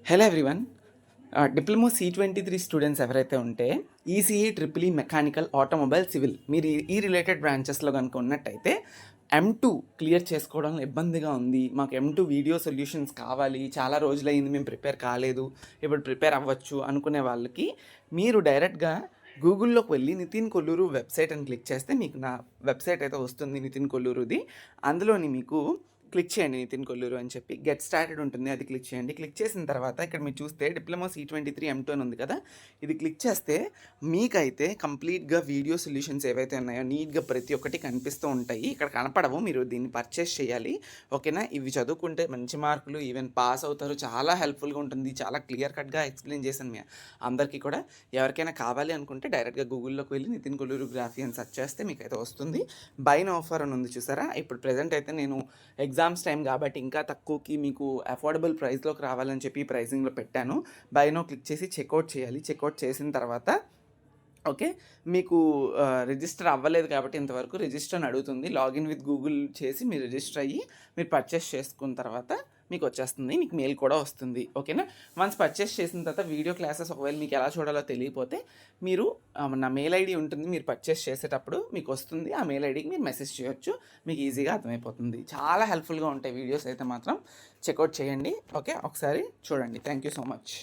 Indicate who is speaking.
Speaker 1: Hello everyone. Diploma C23 students ఎవరైతే ఉంటే ECE triple E mechanical automobile civil మీరు ఈ రిలేటెడ్ బ్రాంచెస్లో కనుక ఉన్నట్టయితే M2 క్లియర్ చేసుకోవడంలో ఇబ్బందిగా ఉంది, మాకు M2 వీడియో సొల్యూషన్స్ కావాలి, చాలా రోజులైంది మేము ప్రిపేర్ కాలేదు, ఇప్పుడు ప్రిపేర్ అవ్వచ్చు అనుకునే వాళ్ళకి మీరు డైరెక్ట్గా గూగుల్లోకి వెళ్ళి నితిన్ కొల్లూరు వెబ్సైట్ అని క్లిక్ చేస్తే మీకు నా వెబ్సైట్ అయితే వస్తుంది, నితిన్ కొల్లూరుది. అందులోని మీకు క్లిక్ చేయండి నితిన్ కొల్లూరు అని చెప్పి గెట్ స్టార్టెడ్ ఉంటుంది, అది క్లిక్ చేయండి. క్లిక్ చేసిన తర్వాత ఇక్కడ మీరు చూస్తే డిప్లొమా C23 M2 అని ఉంది కదా, ఇది క్లిక్ చేస్తే మీకైతే కంప్లీట్గా వీడియో సొల్యూషన్స్ ఏవైతే ఉన్నాయో నీట్గా ప్రతి ఒక్కటి కనిపిస్తూ ఉంటాయి. ఇక్కడ కనపడవు, మీరు దీన్ని పర్చేస్ చేయాలి. ఓకేనా? ఇవి చదువుకుంటే మంచి మార్కులు, ఈవెన్ పాస్ అవుతారు. చాలా హెల్ప్ఫుల్గా ఉంటుంది, చాలా క్లియర్ కట్గా ఎక్స్ప్లెయిన్ చేశాను మీ అందరికీ కూడా. ఎవరికైనా కావాలి అనుకుంటే డైరెక్ట్గా గూగుల్లోకి వెళ్ళి నితిన్ కొల్లూరు గ్రాఫీ అని సెర్చ్ చేస్తే మీకైతే వస్తుంది. బై నో ఆఫర్ అని ఉంది చూసారా, ఇప్పుడు ప్రెజెంట్ అయితే నేను ఎగ్జామ్స్ టైం కాబట్టి ఇంకా తక్కువకి మీకు అఫోర్డబుల్ ప్రైస్లోకి రావాలని చెప్పి ప్రైసింగ్లో పెట్టాను. బై నో క్లిక్ చేసి చెక్అవుట్ చేయాలి. చెక్అవుట్ చేసిన తర్వాత ఓకే, మీకు రిజిస్టర్ అవ్వలేదు కాబట్టి ఇంతవరకు రిజిస్టర్ అని అడుగుతుంది. లాగిన్ విత్ గూగుల్ చేసి మీరు రిజిస్టర్ అయ్యి మీరు పర్చేస్ చేసుకున్న తర్వాత మీకు వచ్చేస్తుంది, మీకు మెయిల్ కూడా వస్తుంది. ఓకేనా? వన్స్ పర్చేస్ చేసిన తర్వాత వీడియో క్లాసెస్ ఒకవేళ మీకు ఎలా చూడాలో తెలియకపోతే మీరు నా మెయిల్ ఐడి ఉంటుంది, మీరు పర్చేస్ చేసేటప్పుడు మీకు వస్తుంది. ఆ మెయిల్ ఐడికి మీరు మెసేజ్ చేయొచ్చు, మీకు ఈజీగా అర్థమైపోతుంది. చాలా హెల్ప్ఫుల్గా ఉంటాయి వీడియోస్ అయితే మాత్రం చెక్అవుట్ చేయండి. ఓకే, ఒకసారి చూడండి. Thank you so much.